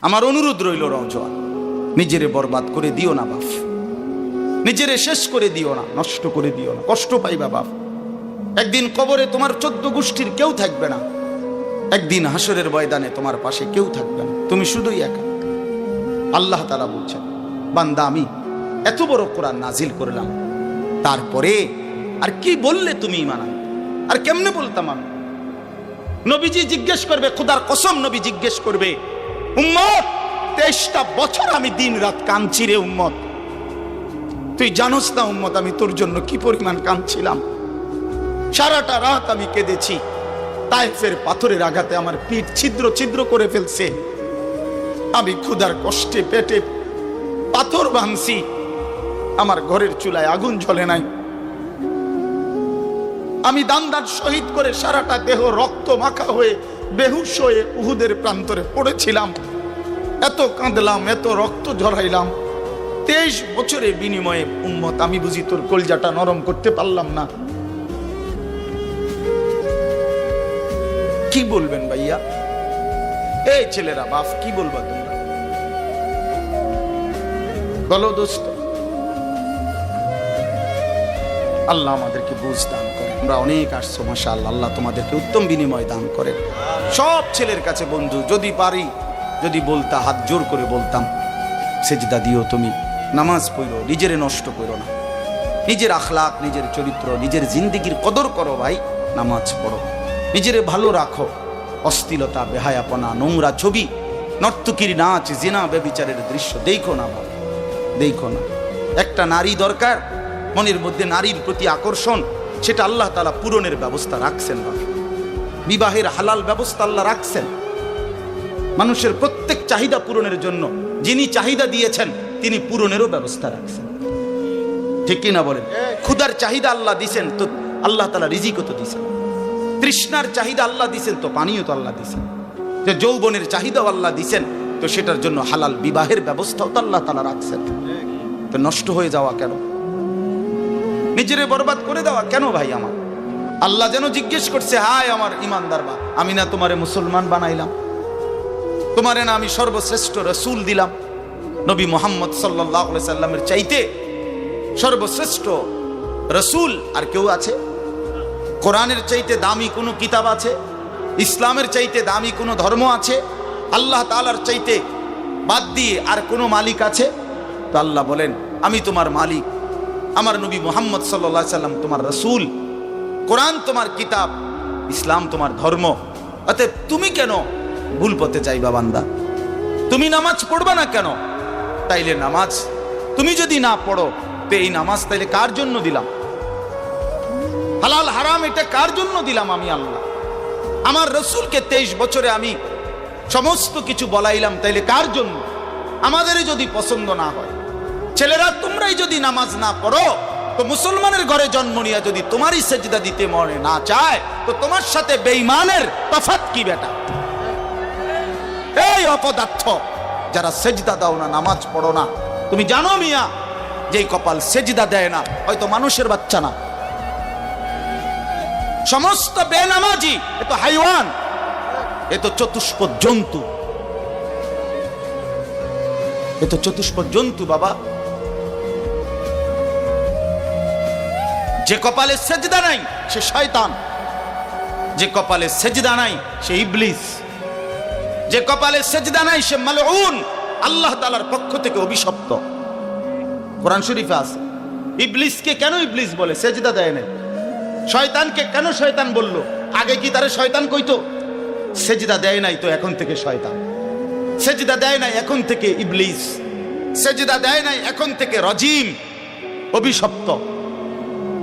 আমার অনুরোধ রইল নওজোয়ান, নিজেরে বরবাদ করে দিও না বাপ, নিজেরে শেষ করে দিও না, নষ্ট করে দিও না, কষ্ট পাইবা বাপ। একদিন কবরে তোমার 14 গোষ্ঠীর কেউ থাকবে না, একদিন হাসরের ময়দানে তোমার পাশে কেউ থাকবে না, তুমি শুধুই একা। আল্লাহ তাআলা বলছেন, বান্দা আমি এত বড় কোরআন নাজিল করলাম, তারপরে আর কি বললে তুমি ঈমান আনতে? আর কেমনে বলতাম আমি? নবীজি জিজ্ঞেস করবে, খোদার কসম নবী জিজ্ঞেস করবে, উম্মত 23টা বছর আমি দিন রাত কাঁদছি রে উম্মত, তুই জানোস না উম্মত আমি তোর জন্য কি পরিমাণ কাঁদছিলাম। সারাটা রাত আমি কেঁদেছি, তায়েফের পাথরের আঘাতে আমার পিঠ ছিদ্র ছিদ্র করে ফেলছে, আমি ক্ষুধার কষ্টে পেটে পাথর ভাঙছি, আমার ঘরের চুলায় আগুন জ্বলে নাই, আমি দান শহীদ করে সারাটা দেহ রক্ত মাখা হয়ে বেহুশ হয়ে উহুদের প্রান্তরে পড়েছিলাম, এত কাঁদলাম, এত রক্ত ঝরাইলাম, 23 বছরের বিনিময়ে উম্মত আমি বুঝি তোর কলজাটা নরম করতে পারলাম না। কি বলবেন ভাইয়া? এই ছেলেরা বাপ কি বলবা তোমরা? বলো দোস্ত। আল্লাহ আমাদেরকে বুঝ দান করে। আমরা অনেক আসছো মাশাআল্লাহ, আল্লাহ তোমাদেরকে উত্তম বিনিময় দান করে। সব ছেলের কাছে বন্ধু, যদি পারি, যদি বলতা, হাত জোর করে বলতাম, সেজদা দিও তুমি, নামাজ পড়ো, নিজেরে নষ্ট করো না, নিজের আখলাক, নিজের চরিত্র, নিজের জিন্দেগির কদর করো ভাই, নামাজ পড়ো, নিজেরে ভালো রাখো। অশ্লীলতা, বেহায়াপনা, নোংরা ছবি, নর্তকীর নাচ, জিনা, ব্যভিচারের দৃশ্য দেখো না ভাই, দেখো না। একটা নারী দরকার, মনের মধ্যে নারীর প্রতি আকর্ষণ, সেটা আল্লাহ তাআলা পূরণের ব্যবস্থা রাখছেন ভাই। বিবাহের হালাল ব্যবস্থা আল্লাহ রাখছেন, মানুষের প্রত্যেক চাহিদা পূরণের জন্য যিনি চাহিদা দিয়েছেন তিনি পূরণেরও ব্যবস্থা রাখছেন, ঠিক কি না বলেন? ক্ষুধার চাহিদা আল্লাহ দিছেন, তো আল্লাহ তাআলা রিজিকও তো দিছেন। তৃষ্ণার চাহিদা আল্লাহ দিছেন, তো পানিও তো আল্লাহ দিছেন। যে যৌবনের চাহিদাও আল্লাহ দিছেন, তো সেটার জন্য হালাল বিবাহের ব্যবস্থাও তো আল্লাহ তাআলা রাখছেন। তো নষ্ট হয়ে যাওয়া কেন? নিজেরে বরবাদ করে দেওয়া কেন ভাই? আমার আল্লাহ যেন জিজ্ঞেস করছে, হায় আমার ইমানদার বা, আমি না তোমারে মুসলমান বানাইলাম, তোমারে না আমি সর্বশ্রেষ্ঠ রাসূল দিলাম, নবী মুহাম্মদ সাল্লাল্লাহু আলাইহি সাল্লামের চাইতে সর্বশ্রেষ্ঠ রাসূল আর কেউ আছে? কোরআনের চাইতে দামি কোনো কিতাব আছে? ইসলামের চাইতে দামি কোনো ধর্ম আছে? আল্লাহ তাআলার চাইতে বাদ দিয়ে আর কোনো মালিক আছে? তো আল্লাহ বলেন, আমি তোমার মালিক, আমার নবী মুহাম্মদ সাল্লাল্লাহু আলাইহি সাল্লাম তোমার রাসূল, কোরআন তোমার কিতাব, ইসলাম তোমার ধর্ম। অতএব তুমি কেন ভুল পথে যাইবা বান্দা? তুমি নামাজ পড়বা না কেন? তাইলে নামাজ তুমি যদি না পড়ো, তো এই নামাজ তাইলে কার জন্য দিলাম? হালাল হারাম এটা কার জন্য দিলাম? আমি আল্লাহ। আমার রাসূলকে 23 বছরে আমি সমস্ত কিছু বলাইলাম, তাইলে কার জন্য? আমাদেরই যদি পছন্দ না হয়, ছেলেরা তোমরাই যদি নামাজ না পড়ো, তো মুসলমানের ঘরে জন্ম নিয়ে যদি তোমারই সেজদা দিতে মনে না চায়, তো তোমার সাথে বেঈমানের তফাৎ কি বেটা? এই অপদার্থ যারা সেজদা দাও না, নামাজ পড়ো না, তুমি জানো মিয়া, যেই কপাল সেজদা দেয় না, হয়তো মানুষের বাচ্চা না, সমস্ত বেনামাজি এ তো হাইওয়ান, এ তো চতুষ্পদ জন্তু, এ তো চতুষ্পদ জন্তু বাবা। যে কপালে সেজদা নাই সে শয়তান, যে কপালে সেজদা নাই সে ইবলিস, যে কপালে সেজদা নাই সে মালউন, আল্লাহ তাআলার পক্ষ থেকে অভিশপ্ত। কোরআন শরীফে আছে। ইবলিসকে কেন ইবলিস বলে? সেজদা দেয় নাই। শয়তানকে কেন শয়তান বলল? আগে কি তারে শয়তান কইতো? সেজদা দেয় নাই, তো এখন থেকে শয়তান। সেজদা দেয় নাই, এখন থেকে ইবলিস। সেজদা দেয় নাই, এখন থেকে রজিম, অভিশপ্ত।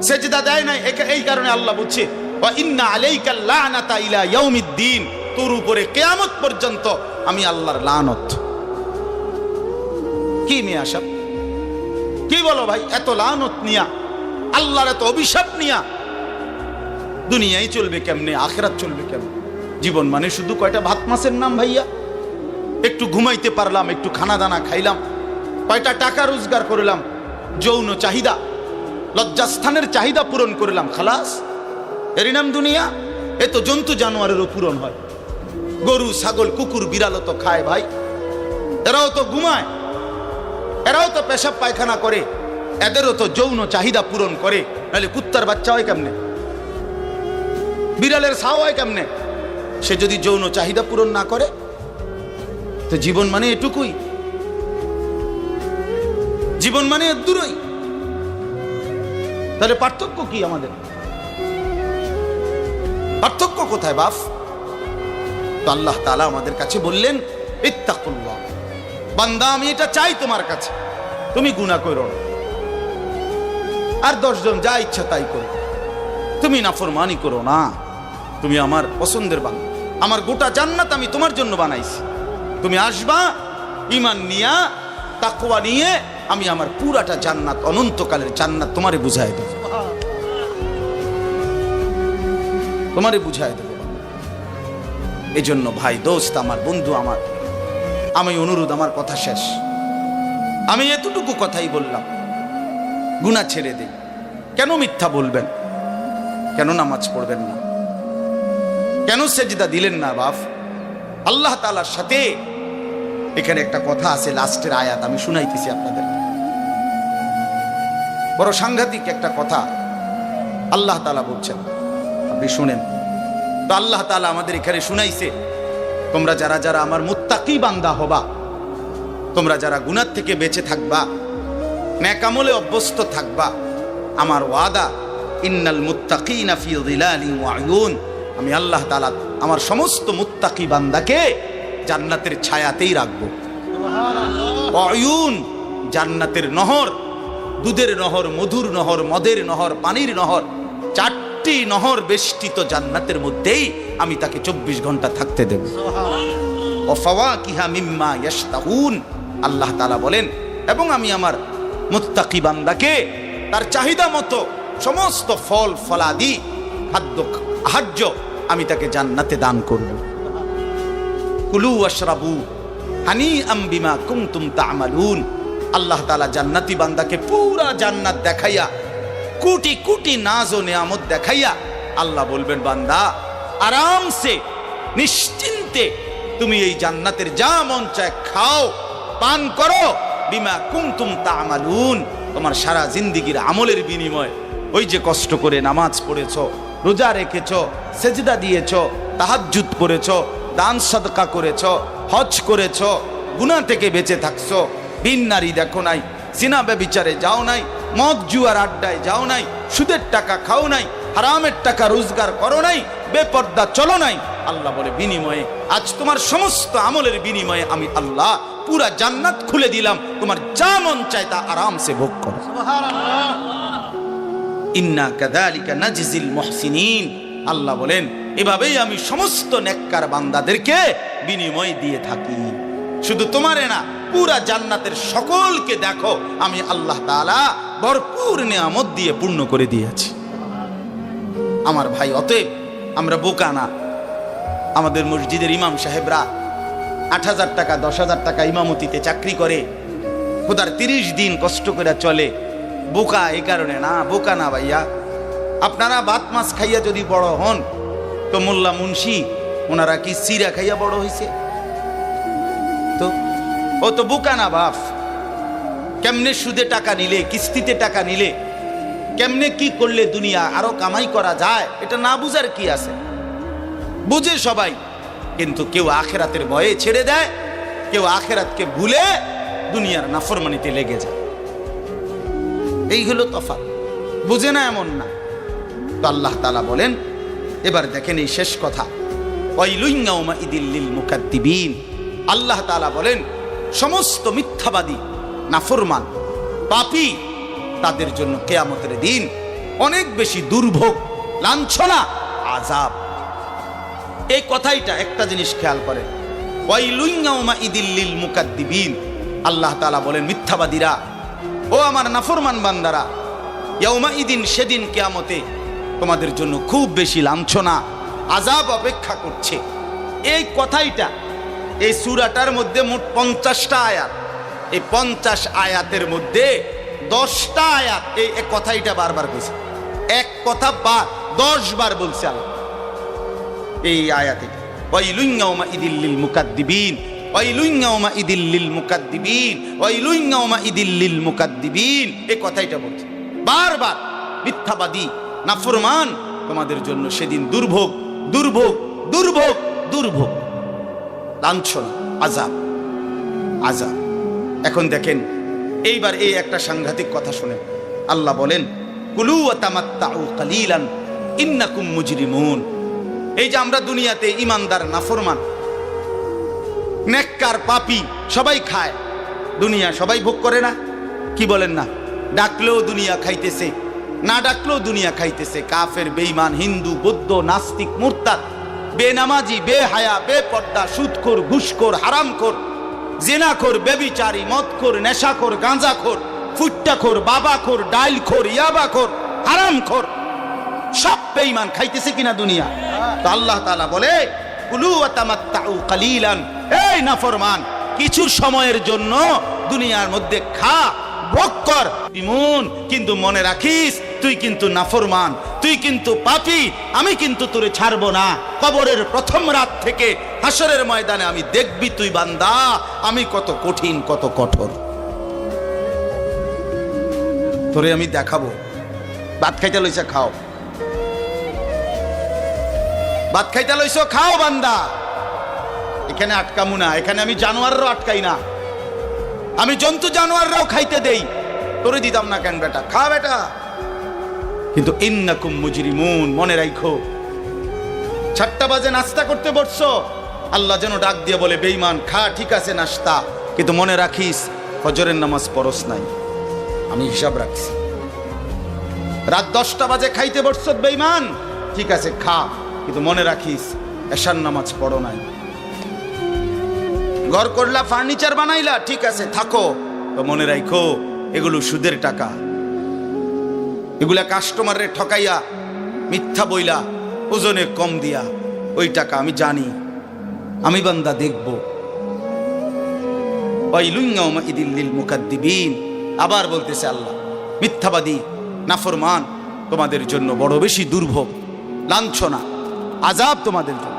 সেজদা দেয় নাই, এই কারণে আল্লাহ বলছে, ওয়া ইন্না আলাইকাল লানাতা ইলা ইয়াউমিদ্দিন, তোর উপরে কিয়ামত পর্যন্ত আমি আল্লাহর লানত। কি মিয়া সব কি বলো ভাই? এত লানত নিয়া, আল্লাহর এত অভিশাপ নিয়া দুনিয়ায় চলবে কেমনে? আখিরাত চলবে কেমনে? জীবন মানে শুধু কয়টা ভাত মাছের নাম ভাইয়া? একটু ঘুমাইতে পারলাম, একটু খানা দানা খাইলাম, কয়টা টাকা রোজগার করলাম, যৌন চাহিদা, লজ্জাস্থানের চাহিদা পূরণ করলাম, খালাস, এরই নাম দুনিয়া? এ তো জন্তু জানোয়ারেরও পূরণ হয়। গরু, ছাগল, কুকুর, বিড়ালও তো খায় ভাই। এরাও তো ঘুমায়, এরাও তো পেশাব পায়খানা করে, এদেরও তো যৌন চাহিদা পূরণ করে। নাহলে কুত্তার বাচ্চা হয় কেমনে, বিড়ালের ছাও হয় কেমনে? সে যদি যৌন চাহিদা পূরণ না করে, তো জীবন মানে এটুকুই, জীবন মানে দূরই। তাহলে পার্থক্য কি আমাদের? পার্থক্য কোথায় বাপ? তো আল্লাহ তাআলা আমাদের কাছে বললেন, ইত্তাকুল্লাহ, বান্দা আমি এটা চাই তোমার কাছে, তুমি গুনাহ করো না, আর 10 জন যা ইচ্ছা তাই করো, তুমি নাফরমানি করো না, তুমি আমার পছন্দের বান্দা, আমার গোটা জান্নাত আমি তোমার জন্য বানাইছি, তুমি আসবা ঈমান নিয়া, তাকওয়া নিয়ে, আমি আমার পুরাটা জান্নাত, অনন্তকালের জান্নাত তোমারে বুঝাই দেব, তোমারে বুঝাই দেব। এই জন্য ভাই, দোস্ত আমার, বন্ধু আমার, আমি অনুরোধ, আমার কথা শেষ, আমি এতটুকু কথাই বললাম, গুনাহ ছেড়ে দিন। কেন মিথ্যা বলবেন? কেন নামাজ পড়বেন না? কেন সেজদা দিলেন না বাপ? আল্লাহ তাআলার সাথে এখানে একটা কথা আছে, লাস্টের আয়াত আমি শুনাইতেছি আপনাদের, বড় সাংঘাতিক একটা কথা আল্লাহ তাআলা বলছেন, আপনি শুনেন। তো আল্লাহ তাআলা আমাদের এখানে শুনাইছে, তোমরা যারা যারা আমার মুত্তাকি বান্দা হবা, তোমরা যারা গুনাহ থেকে বেঁচে থাকবা, নেক আমলে অভ্যস্ত থাকবা, আমার ওয়াদা, ইন্নাল মুত্তাকিনা ফি যিলালিন ওয়া উয়ুন, আমি আল্লাহ তাআলা আমার সমস্ত মুত্তাকি বান্দাকে জান্নাতের ছায়াতেই রাখবো। সুবহানাল্লাহ। উয়ুন, জান্নাতের নহর, দুধের নহর, মধুর নহর, মদের নহর, পানির নহর, 4টি নহর বেষ্টিত জান্নাতের মধ্যেই আমি তাকে 24 ঘন্টা থাকতে দেব। সুবহানাল্লাহ। ওয়া ফাওয়াকিহা মিম্মা ইয়াশতাহুন, আল্লাহ তাআলা বলেন, এবং আমি আমার মুত্তাকি বান্দাকে তার চাহিদা মতো সমস্ত ফল ফলাদি, খাদ্য আহার্য আমি তাকে জান্নাতে দান করব। কুলু ওয়াশরাবু হানিআম বিমা কুনতুম তা'মালুন, আল্লাহ তাআলা জান্নাতি বান্দাকে পুরা জান্নাত দেখাইয়া, কোটি কোটি নাজ ও নিয়ামত দেখাইয়া আল্লাহ বলবেন, বান্দা আরামসে নিশ্চিন্তে তুমি এই জান্নাতের যা মন চায় খাও, পান করো, বিমা কুনতুম তা'মালুন, তোমার সারা জিন্দেগীর আমলের বিনিময়, ওই যে কষ্ট করে নামাজ পড়েছো, রোজা রেখেছো, সেজদা দিয়েছো, তাহাজ্জুদ পড়েছো, দান সাদকা করেছো, হজ করেছো, গুনাহ থেকে বেঁচে থাকছো, ভিন নারী দেখো নাই, জিনা ব্যভিচারে যাও নাই, মদ জুয়ার আড্ডায় যাও নাই, সুদের টাকা খাও নাই, হারামের টাকা রোজগার করো নাই, বেপর্দা চলো নাই, আল্লাহ বলে বিনিময়ে আজ তোমার সমস্ত আমলের বিনিময়ে আমি আল্লাহ পুরা জান্নাত খুলে দিলাম, তোমার যা মন চায় তা আরামসে ভোগ করো। সুবহানাল্লাহ। ইন্না কাযালিকা নাজজিল মুহসিনিন, আল্লাহ বলেন এভাবেই আমি সমস্ত নেককার বান্দাদেরকে বিনিময় দিয়ে থাকি। শুধু তোমারে না, পুরা জান্নাতের সকলকে দেখো আমি আল্লাহ তাআলা ভরপুর নিয়ামত দিয়ে পূর্ণ করে দিয়েছি। আমার ভাই, অতএব আমরা বোকা না। আমাদের মসজিদের ইমাম সাহেবরা 8,000 টাকা 10,000 টাকা ইমামতিতে চাকরি করে, খোদার 30 দিন কষ্ট করে চলে। বোকা এই কারণে না, বোকা না ভাইয়া। আপনারা ভাত মাছ খাইয়া যদি বড় হন, তো মোল্লা মুন্সি ওনারা কি সিরা খাইয়া বড় হয়েছে? তো ও তো বোকা না বাপ। কেমনে সুদে টাকা নিলে, কিস্তিতে টাকা নিলে, কেমনে কি করলে দুনিয়া আরো কামাই করা যায়, এটা না বুঝার কি আছে? বুঝে সবাই, কিন্তু কেউ আখেরাতের ভয়ে ছেড়ে দেয়, কেউ আখেরাতকে ভুলে দুনিয়ার নাফরমানিতে লেগে যায়। এই হলো তফাৎ। বুঝে না এমন না। তো আল্লাহ তাআলা বলেন, এবার দেখেন এই শেষ কথা, ওয়াইলুন ইয়াউমাইদিল লিল মুকাদ্দিবিন, আল্লাহ তাআলা বলেন সমস্ত মিথ্যাবাদী, নাফরমান, পাপী, তাদের জন্য কিয়ামতের দিন অনেক বেশি দুর্ভোগ, লাঞ্ছনা, আযাব। এই কথাইটা একটা জিনিস খেয়াল করেন, ওয়াইলুন ইয়াউমাইদিল লিল মুকাদ্দিবিন, আল্লাহ তাআলা বলেন মিথ্যাবাদীরা, ও আমার নাফরমান বান্দারা, ইয়াউমাইদিন, সেদিন কিয়ামতে তোমাদের জন্য খুব বেশি লাঞ্ছনা, আযাব অপেক্ষা করছে। এই কথাইটা এই সূরাটার মধ্যে মোট 50টা আয়াত। এই 50 আয়াতের মধ্যে 10টা আয়াত এই কথাইটা বারবার কইছে। এক কথা 10 বার বলছে আল্লাহ এই আয়াতে, ওয়াইলুন ইয়াউমাইদিল লিল মুকাদ্দিবিন, ওয়াইলুন ইয়াউমাইদিল লিল মুকাদ্দিবিন, ওয়াইলুন ইয়াউমাইদিল লিল মুকাদ্দিবিন, এই কথাইটা বলছে বারবার। মিথ্যাবাদী নাফরমান, তোমাদের জন্য সেদিন দুর্ভোগ, দুর্ভোগ, দুর্ভোগ, দুর্ভোগ, লাঞ্ছনা, আযাব, আযাব। এখন দেখেন এইবার এই একটা সাংঘাতিক কথা শুনেন। আল্লাহ বলেন কুলু ওয়া তামাত্তাউ কালিলান ইন্নাকুম মুজরিমুন। এই যে আমরা দুনিয়াতে ইমানদার নাফরমান নেককার পাপী সবাই খায়, দুনিয়া সবাই ভোগ করে না? কি বলেন না? ডাকলেও দুনিয়া খাইতেছে, না ডাকলেও দুনিয়া খাইতেছে। কাফের, বেঈমান, হিন্দু, বৌদ্ধ, নাস্তিক, মুরতাদ, বেনামাজি, বেহায়া, বেপর্দা, সুদখোর, ঘুষখোর, হারামখোর, জিনাখোর, ব্যভিচারী, মদখোর, নেশাখোর, গাঁজাখোর, ফুট্টাখোর, বাবাখোর, ডাইলখোর, ইয়াবাখোর, হারামখোর, সব বেঈমান খাইতেছে কিনা দুনিয়া? তো আল্লাহ তাআলা বলে কুলু ওয়া তামাত্তাউ কালিলান, এই নাফরমান কিছু সময়ের জন্য দুনিয়ার মধ্যে খা, ভোগ কর, ইমুন, কিন্তু মনে রাখিস তুই কিন্তু নাফরমান, তুই কিন্তু পাপী, আমি কিন্তু তোরে ছাড়বো না। কবরের প্রথম রাত থেকে হাসরের ময়দানে আমি দেখবি তুই বান্দা আমি কত কঠিন, কত কঠোর, তোরে আমি দেখাবো। ভাত খাইতে লইছে খাও, ভাত খাইতে লইছো খাও বান্দা, এখানে আটকামু না। এখানে আমি জানোয়াররাও আটকাই না, আমি জন্তু জানোয়াররাও খাইতে দেই, তোরে দিতাম না কেন বেটা, খা বেটা। কিন্তু ইন্নাকুম মুজরিমুন, মনে রাখো 7টা বাজে নাস্তা করতে বসছো, আল্লাহ যেন ডাক দিয়ে বলে বেঈমান খা, ঠিক আছে নাস্তা, কিন্তু মনে রাখিস ফজরের নামাজ পড়স নাই, আমি হিসাব রাখছি। রাত 10টা বাজে খাইতে বসছো বেঈমান, ঠিক আছে খা, কিন্তু মনে রাখিস এশার নামাজ পড়ো নাই। ঘর করলা, ফার্নিচার বানাইলা, ঠিক আছে থাকো, তো মনে রাখো এগুলো সুদের টাকা, এগুলা কাস্টমারের ঠকাইয়া, মিথ্যা বইলা, ওজনে কম দিয়া, ওই টাকা আমি জানি, আমি বান্দা দেখব। ওয়াইলুন ইয়াউমাইদিল লিল মুকাদ্দিবিন, আবার বলতেছে আল্লাহ মিথ্যাবাদী নাফরমান তোমাদের জন্য বড় বেশি দুর্ভোগ, লাঞ্ছনা, আযাব তোমাদের জন্য,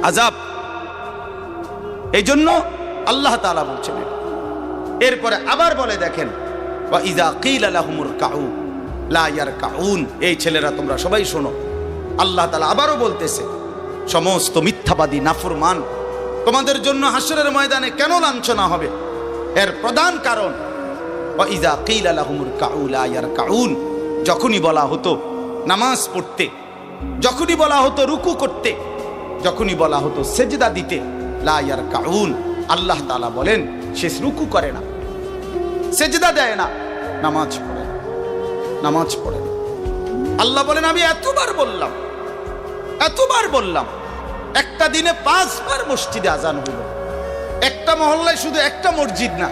আযাব। এই জন্য আল্লাহ তাআলা বলছেন। এরপরে আবার বলে দেখেন ওয়া ইযা কিলা লাহুমুর কাউ লা ইয়ারকাউন, এই ছেলেরা তোমরা সবাই শোনো, আল্লাহ তাআলা আবারও বলতেছে সমস্ত মিথ্যাবাদী নাফরমান তোমাদের জন্য হাসরের ময়দানে কেন লাঞ্ছনা হবে, এর প্রধান কারণ ওয়া ইযা কিলা লাহুমুর কাউ লা ইয়ারকাউন, যখনই বলা হতো নামাজ পড়তে, যখনই বলা হতো রুকু করতে, যখনই বলা হতো সেজদা দিতে, লা ইয়ারকাউন, আল্লাহ তাআলা বলেন সে রুকু করে না, সেজদা দেয় না, নামাজ পড়ে না, নামাজ পড়ে না। আল্লাহ বলেন আমি এতবার বললাম, এতবার বললাম, একটা দিনে 5 বার মসজিদে আজান হইল, একটা মহল্লায় শুধু একটা মসজিদ না,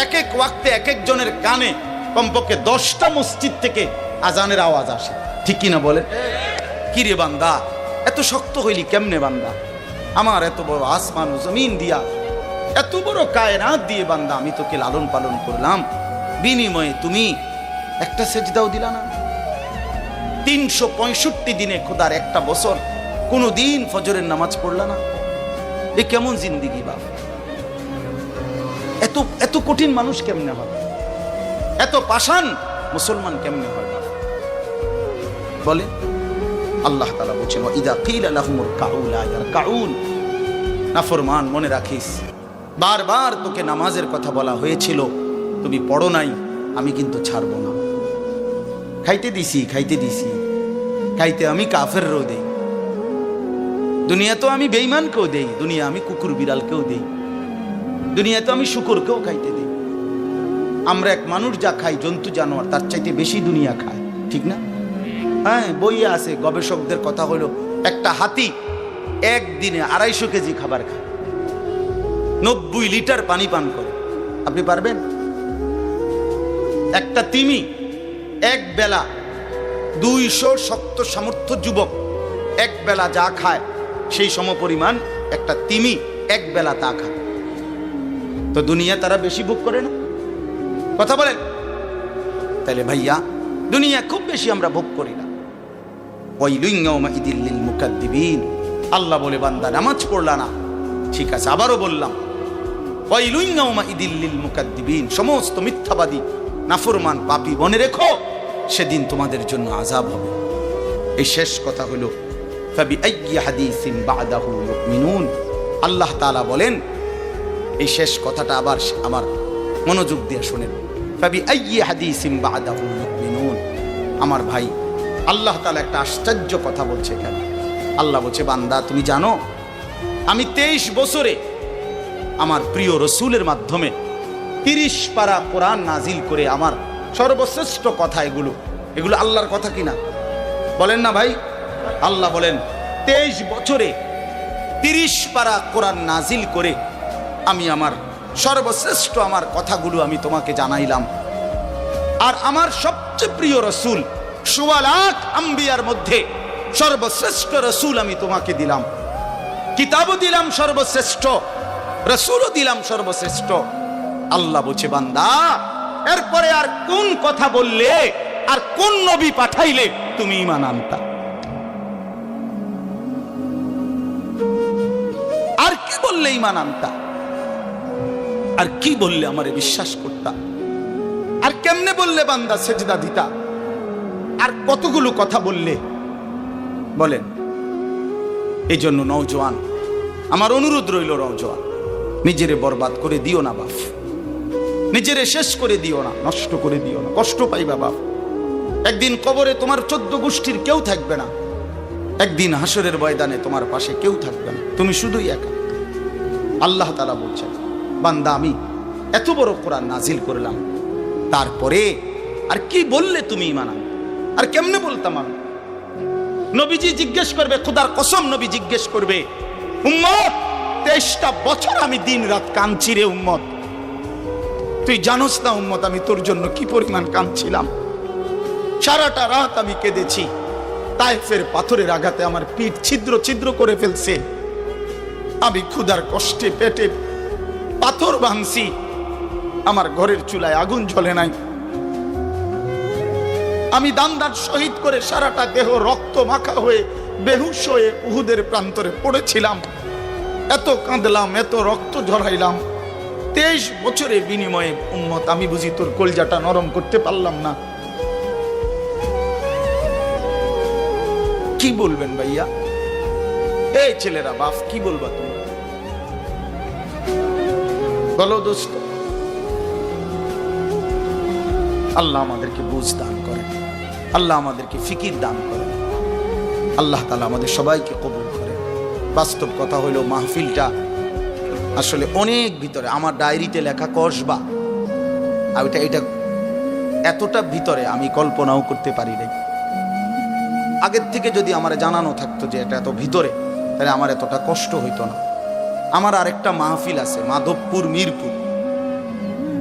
এক এক ওয়াক্তে এক একজনের কানে কমপক্ষে 10টা মসজিদ থেকে আজানের আওয়াজ আসে, ঠিক কিনা বলে? কি রে বান্দা এত শক্ত হইলি কেমনে বান্দা, আমার এত বড় আসমান ও জমিন দিয়া, এত বড় কায়নাত দিয়ে বান্দা আমি তোকে লালন পালন করলাম, বিনিময়ে তুমি একটা সেজদাও দিলা না। 365 দিনে খোদার একটা বছর কোনো দিন ফজরের নামাজ পড়লা না, এ কেমন জিন্দিগি বাপ? এত এত কঠিন মানুষ কেমনে হয়, এত পাষাণ মুসলমান কেমনে হয় বাপ বলে? আল্লাহ তাআলা বলেন ওয়া ইযা কিলা লাহুমুর কাউ লা ইয়ারকাউন, নাফরমান মনে রাখিস বারবার তোকে নামাজের কথা বলা হয়েছিল, তুমি পড়ো নাই, আমি কিন্তু ছাড়বো না। খাইতে দিছি, খাইতে দিছি, খাইতে আমি কাফেরও দেই, দুনিয়া তো আমি বেঈমানকেও দেই, দুনিয়া আমি কুকুর বিড়ালকেও দেই, দুনিয়া তো আমি শুকরকেও খাইতে দেই। আমরা এক মানুষ যা খাই জন্তু জানোয়ার তার চাইতে বেশি দুনিয়া খায়, ঠিক না? হ্যাঁ, বইয়ে আছে, গবেষকদের কথা হলো একটা হাতি একদিনে 250 কেজি খাবার খায়, 90 লিটার পানি পান করে, আপনি পারবেন? একটা তিমি এক বেলা 200 শক্ত সামর্থ্য যুবক এক বেলা যা খায় সেই সমপরিমাণ একটা তিমি এক বেলা তা খায়, তো দুনিয়া তারা বেশি ভোগ করে না? কথা বলেন? তাহলে ভাইয়া দুনিয়া খুব বেশি আমরা ভোগ করি না। ওয়াইলুন ইয়াউমাইদিল লিল মুকাদ্দিবিন, আল্লাহ বলে বান্দা নামাজ পড়লা না, ঠিক আছে, আবারও বললাম, ওয়াইলুন ইয়াউমাইদিল লিল মুকাদ্দিবিন, সমস্ত মিথ্যাবাদী নাফরমান পাপী মনে রেখো, সেদিন তোমাদের জন্য আযাব হবে। এই শেষ কথা হলো ফাবিআইয়ি হাদিসিন বা'দাহু ইউমিনুন। আল্লাহ তাআলা বলেন, এই শেষ কথাটা আবার আমার মনোযোগ দিয়ে শুনেন, ফাবিআইয়ি হাদিসিন বা'দাহু ইউমিনুন। আমার ভাই, আল্লাহ তাআলা একটা আশ্চর্য কথা বলছে কেন? আল্লাহ বলছে, বান্দা তুমি জানো আমি 23 বছরে আমার প্রিয় রসুলের মাধ্যমে 30 পারা কোরআন নাজিল করে আমার সর্বশ্রেষ্ঠ কথা এগুলো আল্লাহর কথা কিনা? বলেন না ভাই? আল্লাহ বলেন 23 বছরে 30 পারা কোরআন নাজিল করে আমি আমার সর্বশ্রেষ্ঠ আমার কথাগুলো আমি তোমাকে জানাইলাম। আর আমার সবচেয়ে প্রিয় রসুল 1.25 লাখ আম্বিয়ার মধ্যে সর্বশ্রেষ্ঠ রসুল আমি তোমাকে দিলাম, কিতাবও দিলাম সর্বশ্রেষ্ঠ, রসুলও দিলাম সর্বশ্রেষ্ঠ। আল্লাহ বলছে, বান্দা এরপরে আর কোন কথা বললে, আর কোন নবী পাঠাইলে তুমি ঈমান আনতা? আর কি বললে ঈমান আনতা? আর কি বললে আমারে বিশ্বাস করতা? আর কেমনে বললে বান্দা সেজদা দিতা? আর কতগুলো কথা বললে? বলেন। এই জন্য নওজোয়ান, আমার অনুরোধ রইল, নওজোয়ান নিজেরে বরবাদ করে দিও না বাপ, নিজেরে শেষ করে দিও না, নষ্ট করে দিও না, কষ্ট পাইবা বাপ। একদিন কবরে তোমার 14 গোষ্ঠীর কেউ থাকবে না, একদিন হাসরের ময়দানে তোমার পাশে কেউ থাকবে না, তুমি শুধুই একা। আল্লাহ তাআলা বলছেন, বান্দা আমি এত বড় কোরআন নাজিল করলাম, তারপরে আর কি বললে তুমি ঈমান আনবে? আর কেমনে বলতাম আমি? নবীজি জিজ্ঞেস করবে, খোদার কসম নবী জিজ্ঞেস করবে, উম্মত 23টা বছর আমি দিন রাত কাঁদছি রে উম্মত, তুই জানোস না উম্মত আমি তোর জন্য কি পরিমাণ কাঁদছিলাম। সারাটা রাত আমি কেঁদেছি, তায়েফের পাথরের আঘাতে আমার পিঠ ছিদ্র ছিদ্র করে ফেলছে, আমি ক্ষুধার কষ্টে পেটে পাথর ভাঙছি, আমার ঘরের চুলায় আগুন জ্বলে নাই, আমি দান্দার শহীদ করে সারাটা দেহ রক্ত মাখা হয়ে বেহুশ হয়ে উহুদের প্রান্তরে পড়েছিলাম, এত কাঁদলাম, এত রক্ত ঝরাইলাম, 23 বছরের বিনিময়ে উম্মত আমি বুঝি তোর কলজাটা নরম করতে পারলাম না? কি বলবেন ভাইয়া? এই ছেলেরা বাপ কি বলবা তুমি? বলো দোস্ত। আল্লাহ আমাদেরকে বুঝ দান করেন, আল্লাহ আমাদেরকে ফিকির দান করেন, আল্লাহ তাআলা আমাদের সবাইকে কবুল করেন। বাস্তব কথা হলো মাহফিলটা আসলে অনেক ভিতরে, আমার ডায়েরিতে লেখা কসবা, আর এটা এতটা ভিতরে আমি কল্পনাও করতে পারি নাই। আগের থেকে যদি আমার জানানো থাকতো যে এটা এত ভিতরে, তাহলে আমার এতটা কষ্ট হইতো না। আমার আরেকটা মাহফিল আছে মাধবপুর, মিরপুর,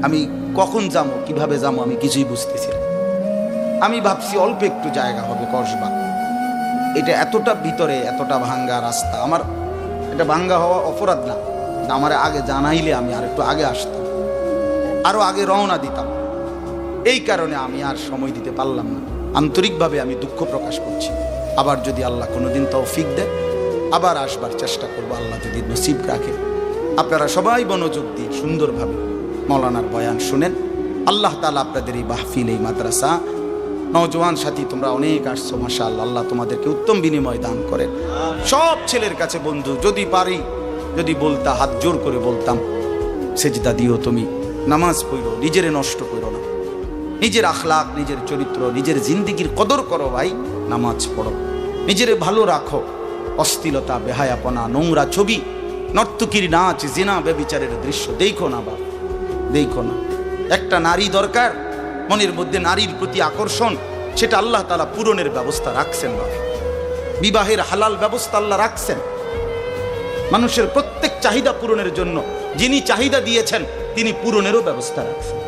আমি কখন যাবো, কিভাবে যাবো আমি কিছুই বুঝতেছি না। আমি ভাবছি অল্প একটু জায়গা হবে কসবা, এটা এতটা ভিতরে, এতটা ভাঙ্গা রাস্তা। আমার এটা ভাঙ্গা হওয়া অপরাধ না, আমার আগে জানাইলে আমি আর একটু আগে আসতাম, আরো আগে রওনা দিতাম। এই কারণে আমি আর সময় দিতে পারলাম না। আন্তরিকভাবে আমি দুঃখ প্রকাশ করছি। আবার যদি আল্লাহ কোনোদিন তৌফিক দেয় আবার আসবার চেষ্টা করবো, আল্লাহ যদি নসিব রাখে। আপনারা সবাই মনোযোগ দিয়ে সুন্দরভাবে মৌলানার বয়ান শুনেন। আল্লাহ তাআলা আপনাদের এই মাহফিল, এই মাদ্রাসা, নওজোয়ান সাথী তোমরা অনেক আসছো, মাশাআল্লাহ, আল্লাহ তোমাদেরকে উত্তম বিনিময় দান করেন। সব ছেলের কাছে বন্ধু, যদি পারি, যদি বলতা, হাত জোর করে বলতাম, সেজদা দিও তুমি, নামাজ পড়ো, নিজেরে নষ্ট করো না, নিজের আখলাক, নিজের চরিত্র, নিজের জিন্দিগির কদর করো ভাই, নামাজ পড়ো, নিজেরে ভালো রাখো। অশ্লীলতা, বেহায়াপনা, নোংরা ছবি, নর্তকীর নাচ, জিনা, ব্যভিচারের দৃশ্য দেখো না বাবা, দেখো না। একটা নারী দরকার, মনের মধ্যে নারীর প্রতি আকর্ষণ, সেটা আল্লাহ তাআলা পূরণের ব্যবস্থা রাখছেন বাবা। বিবাহের হালাল ব্যবস্থা আল্লাহ রাখছেন। মানুষের প্রত্যেক চাহিদা পূরণের জন্য যিনি চাহিদা দিয়েছেন তিনি পূরণেরও ব্যবস্থা রাখছেন,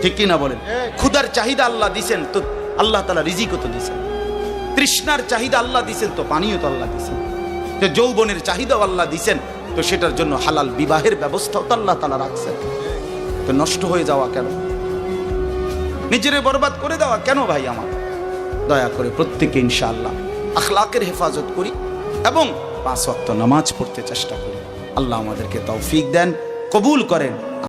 ঠিক কিনা বলেন? ক্ষুধার চাহিদা আল্লাহ দিছেন, তো আল্লাহ তাআলা রিজিকও তো দিছেন। তৃষ্ণার চাহিদা আল্লাহ দিছেন, তো পানীয় তো আল্লাহ দিছেন। যে যৌবনের চাহিদাও আল্লাহ দিছেন, তো সেটার জন্য হালাল বিবাহের ব্যবস্থাও তো আল্লাহ তাআলা রাখছেন। তো নষ্ট হয়ে যাওয়া কেন? নিজেরে বরবাদ করে দেওয়া কেন ভাই? আমার দয়া করে প্রত্যেকে ইনশাআল্লাহ আখলাকের হেফাজত করি এবং 5 ওয়াক্ত নামাজ পড়তে চেষ্টা করি। আল্লাহ আমাদেরকে তৌফিক দেন, কবুল করেন।